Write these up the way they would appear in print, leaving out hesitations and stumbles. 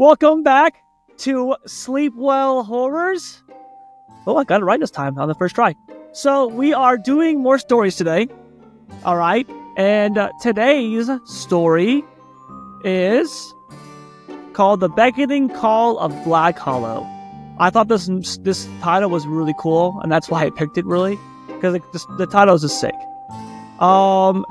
Welcome back to Sleep Well Horrors. Oh, I got it right this time on the first try. So we are doing more stories today. All right. And today's story is called The Beckoning Call of Black Hollow. I thought this title was really cool, and that's why I picked it, really, because the title is just sick. And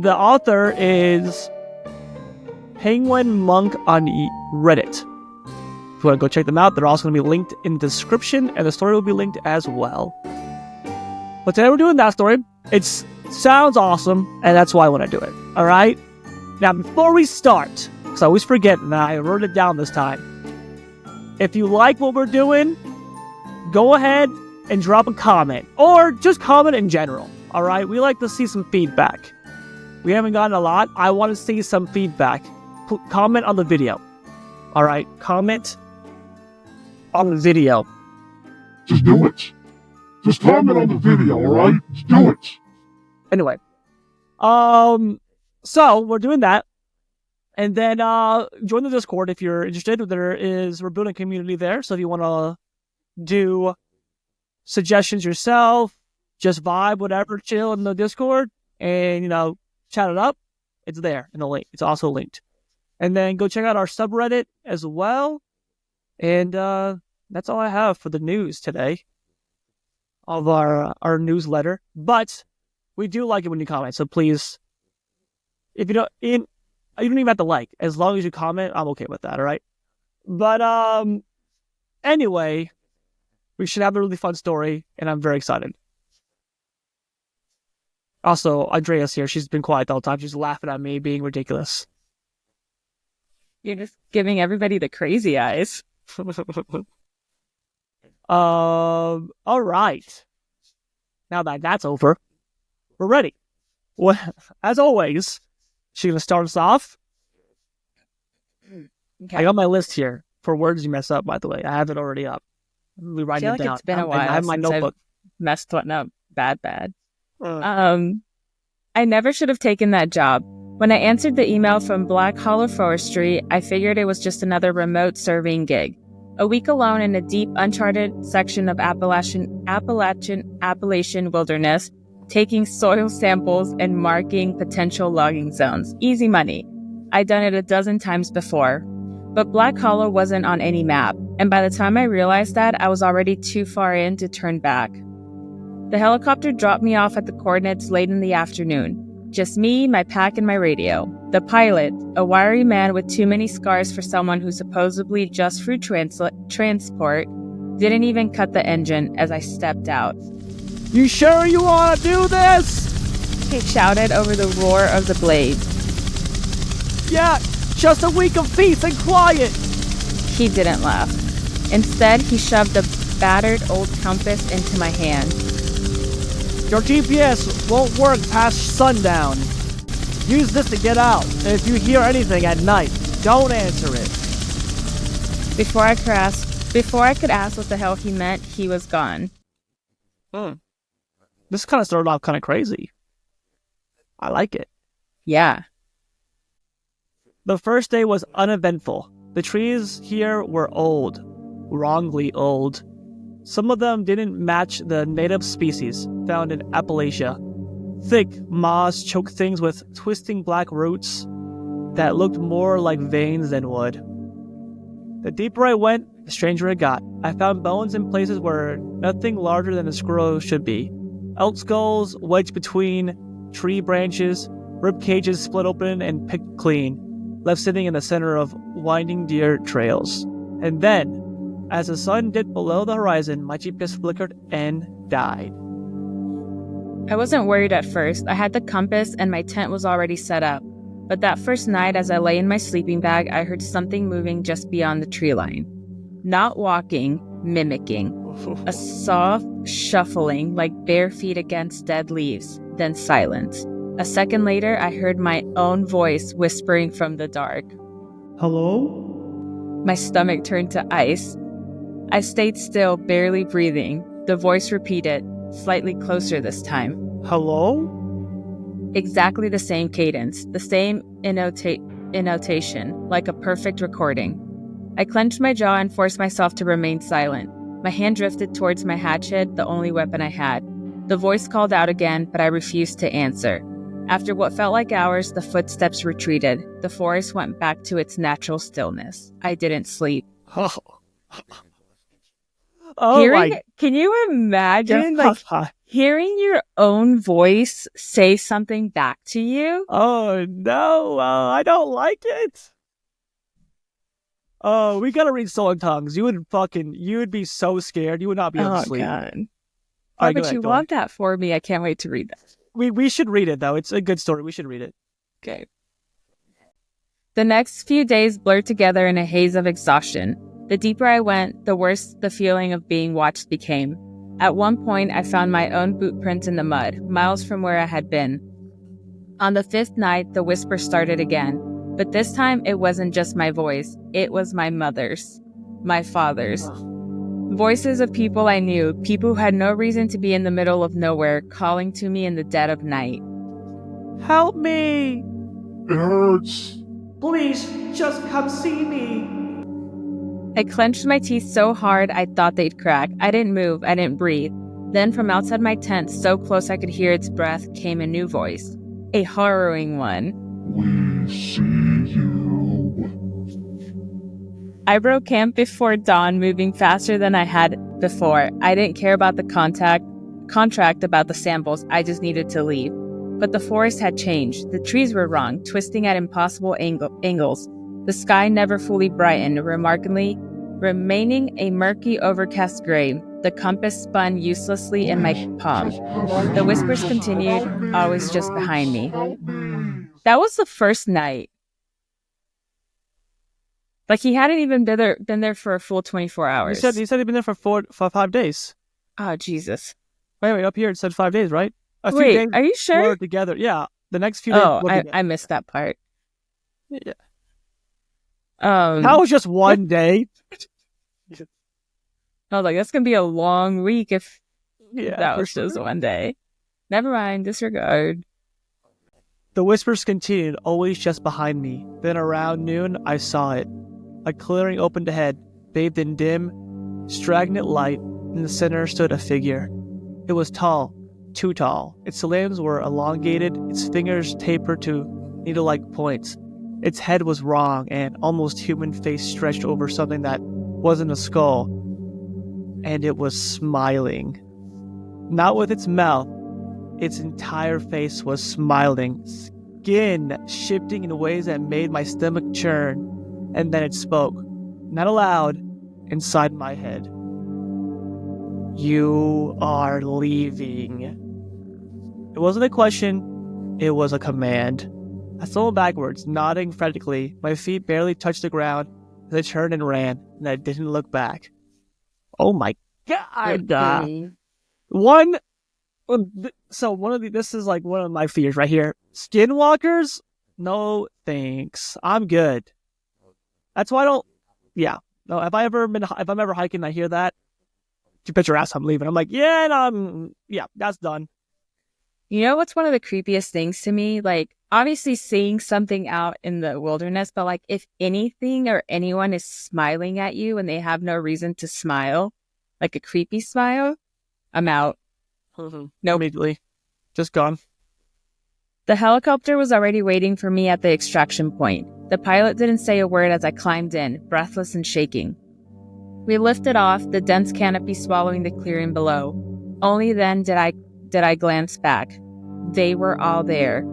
the author is Penguin Monk on Reddit. If you want to go check them out, they're also going to be linked in the description, and the story will be linked as well. But today we're doing that story. It sounds awesome, and that's why I want to do it. All right? Now, before we start, because I always forget, and I wrote it down this time. If you like what we're doing, go ahead and drop a comment, or just comment in general. All right? We like to see some feedback. We haven't gotten a lot. I want to see some feedback. Comment on the video. All right? Comment on the video. Just do it. Just comment on the video, all right? Just do it. Anyway. So we're doing that. And then join the Discord if you're interested. We're building a community there. So if you want to do suggestions yourself, just vibe, whatever, chill in the Discord, and chat it up, it's there in the link. It's also linked. And then go check out our subreddit as well. And that's all I have for the news today of our newsletter. But we do like it when you comment. So please, if you don't even have to like. As long as you comment, I'm okay with that, all right? But anyway, we should have a really fun story, and I'm very excited. Also, Andrea's here. She's been quiet the whole time. She's laughing at me being ridiculous. You're just giving everybody the crazy eyes. All right. Now that that's over, we're ready. Well, as always, she's going to start us off. Okay. I got my list here for words you mess up, by the way. I have it already up. I'm writing it down. It's been a while I have my notebook. I've messed one up bad. I never should have taken that job. When I answered the email from Black Hollow Forestry, I figured it was just another remote surveying gig. A week alone in a deep, uncharted section of Appalachian wilderness, taking soil samples and marking potential logging zones. Easy money. I'd done it a dozen times before. But Black Hollow wasn't on any map, and by the time I realized that, I was already too far in to turn back. The helicopter dropped me off at the coordinates late in the afternoon. Just me, my pack, and my radio. The pilot, a wiry man with too many scars for someone who supposedly just flew transport, didn't even cut the engine as I stepped out. You sure you want to do this? He shouted over the roar of the blade. Yeah, just a week of peace and quiet. He didn't laugh. Instead, he shoved a battered old compass into my hand. Your GPS won't work past sundown. Use this to get out, and if you hear anything at night, don't answer it. Before I could ask what the hell he meant, he was gone. This kind of started off kind of crazy. I like it. Yeah. The first day was uneventful. The trees here were old. Wrongly old. Some of them didn't match the native species found in Appalachia. Thick moss choked things with twisting black roots that looked more like veins than wood. The deeper I went, the stranger it got. I found bones in places where nothing larger than a squirrel should be. Elk skulls wedged between tree branches, rib cages split open and picked clean, left sitting in the center of winding deer trails. And then, as the sun dipped below the horizon, my GPS flickered and died. I wasn't worried at first. I had the compass and my tent was already set up. But that first night, as I lay in my sleeping bag, I heard something moving just beyond the tree line. Not walking, mimicking. A soft shuffling like bare feet against dead leaves, then silence. A second later, I heard my own voice whispering from the dark. Hello? My stomach turned to ice. I stayed still, barely breathing. The voice repeated, slightly closer this time. Hello? Exactly the same cadence, the same intonation, like a perfect recording. I clenched my jaw and forced myself to remain silent. My hand drifted towards my hatchet, the only weapon I had. The voice called out again, but I refused to answer. After what felt like hours, the footsteps retreated. The forest went back to its natural stillness. I didn't sleep. Oh. Oh Can you imagine, my. hearing your own voice say something back to you? Oh, no. I don't like it. Oh, we gotta read Soul and Tongues. You would be so scared. You would not be able to sleep. God. All right, But go ahead, you go love on. that for me. I can't wait to read that. We should read it, though. It's a good story. We should read it. Okay. The next few days blurred together in a haze of exhaustion. The deeper I went, the worse the feeling of being watched became. At one point, I found my own boot prints in the mud, miles from where I had been. On the 5th night, the whisper started again. But this time, it wasn't just my voice. It was my mother's, my father's. Voices of people I knew, people who had no reason to be in the middle of nowhere, calling to me in the dead of night. Help me! It hurts. Please, just come see me. I clenched my teeth so hard I thought they'd crack. I didn't move, I didn't breathe. Then from outside my tent, so close I could hear its breath, came a new voice. A harrowing one. We see you. I broke camp before dawn, moving faster than I had before. I didn't care about the contract about the samples, I just needed to leave. But the forest had changed. The trees were wrong, twisting at impossible angles. The sky never fully brightened, remarkably, remaining a murky, overcast gray. The compass spun uselessly in my palm. The whispers continued, always just behind me. That was the first night. Like, he hadn't even been there for a full 24 hours. He said he'd been there for 5 days. Oh, Jesus. Wait, up here it said 5 days, right? A few Wait, days are you sure? were together. Yeah, the next few days. Oh, were together. I missed that part. Yeah. That was just one day. I was like, that's going to be a long week if Yeah, that for was just sure. one day. Never mind, disregard. The whispers continued, always just behind me. Then around noon, I saw it. A clearing opened ahead, bathed in dim, stagnant light. In the center stood a figure. It was tall, too tall. Its limbs were elongated, its fingers tapered to needle-like points. Its head was wrong, and almost human face stretched over something that wasn't a skull. And it was smiling. Not with its mouth. Its entire face was smiling, skin shifting in ways that made my stomach churn. And then it spoke, not aloud, inside my head. You are leaving. It wasn't a question, it was a command. I stumbled backwards, nodding frantically. My feet barely touched the ground as I turned and ran, and I didn't look back. Oh my God! This is like one of my fears right here. Skinwalkers? No thanks. I'm good. That's why I don't. Yeah. No. If I'm ever hiking, and I hear that. You bet your ass I'm leaving. I'm like, yeah, no, yeah, that's done. You know what's one of the creepiest things to me? Like, obviously seeing something out in the wilderness, but like if anything or anyone is smiling at you and they have no reason to smile, like a creepy smile, I'm out. No, immediately. Just gone. The helicopter was already waiting for me at the extraction point. The pilot didn't say a word as I climbed in, breathless and shaking. We lifted off, the dense canopy swallowing the clearing below. Only then did I glance back. They were all there.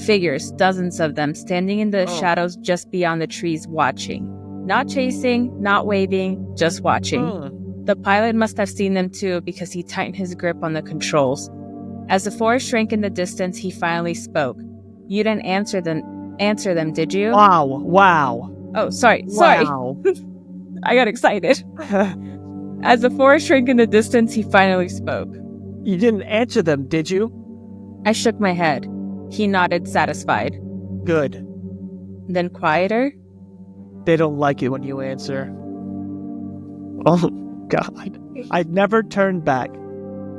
Figures, dozens of them, standing in the shadows just beyond the trees, watching. Not chasing, not waving, just watching. The pilot must have seen them too, because he tightened his grip on the controls. As the forest shrank in the distance, he finally spoke. You didn't answer them, did you? Wow. Oh, sorry. Wow. I got excited. As the forest shrank in the distance, he finally spoke. You didn't answer them, did you? I shook my head. He nodded, satisfied. Good. Then quieter. They don't like it when you answer. Oh, God. I'd never turned back.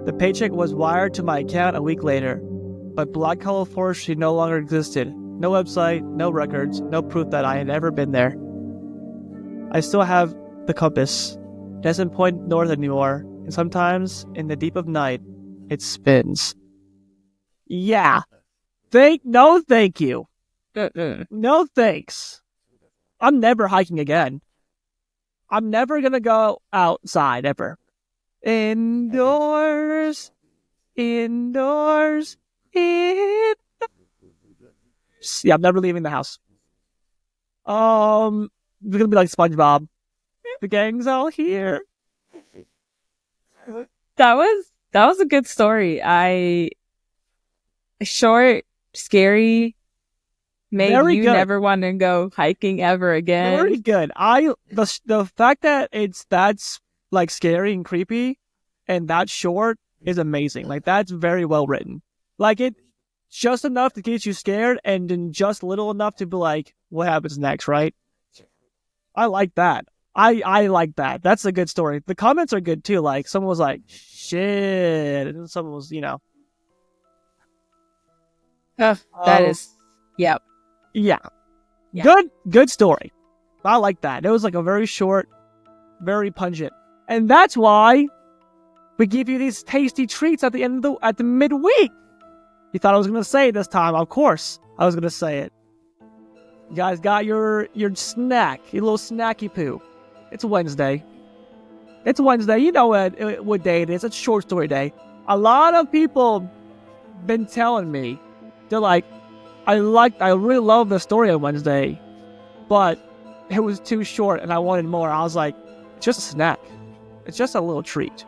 The paycheck was wired to my account a week later, but Black Hollow Forestry no longer existed. No website, no records, no proof that I had ever been there. I still have the compass. It doesn't point north anymore, and sometimes in the deep of night, it spins. Yeah. No thank you. No thanks. I'm never hiking again. I'm never gonna go outside ever. Indoors. Indoors. Yeah, I'm never leaving the house. We're gonna be like SpongeBob. The gang's all here. That was a good story. Short, scary, made Very you good. never want to go hiking ever again. Very good. The fact that that's like scary and creepy, and that short is amazing. Like that's very well written. Like it just enough to get you scared, and then just little enough to be like, what happens next, right? I like that. I like that. That's a good story. The comments are good too. Like someone was like, shit, and someone was, That is, yep. Yeah. Yeah. Good story. I like that. It was like a very short, very pungent. And that's why we give you these tasty treats at the midweek. You thought I was gonna say it this time. Of course I was gonna say it. You guys got your snack, your little snacky poo. It's Wednesday. It's Wednesday. You know what day it is. It's short story day. A lot of people been telling me, they're like, I really love the story on Wednesday, but it was too short and I wanted more. I was like, it's just a snack. It's just a little treat.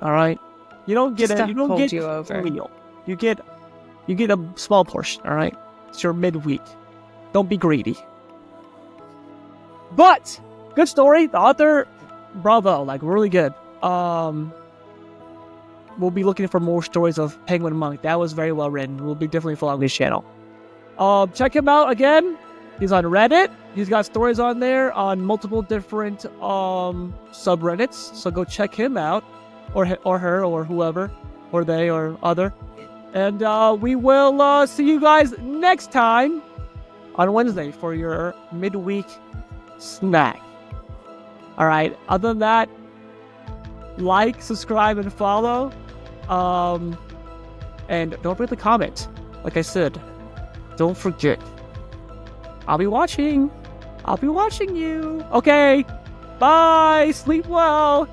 All right? You don't get it. You don't get a meal. You get a small portion, all right? It's your midweek. Don't be greedy. But good story. The author, bravo, like really good. We'll be looking for more stories of Penguin Monk. That was very well written. We'll be definitely following his channel. Check him out again. He's on Reddit. He's got stories on there on multiple different subreddits. So go check him out, or her, or whoever, or they, or other. And we will see you guys next time on Wednesday for your midweek snack. All right. Other than that, like, subscribe, and follow. And don't forget to comment. Like I said, don't forget. I'll be watching. I'll be watching you. Okay. Bye. Sleep well.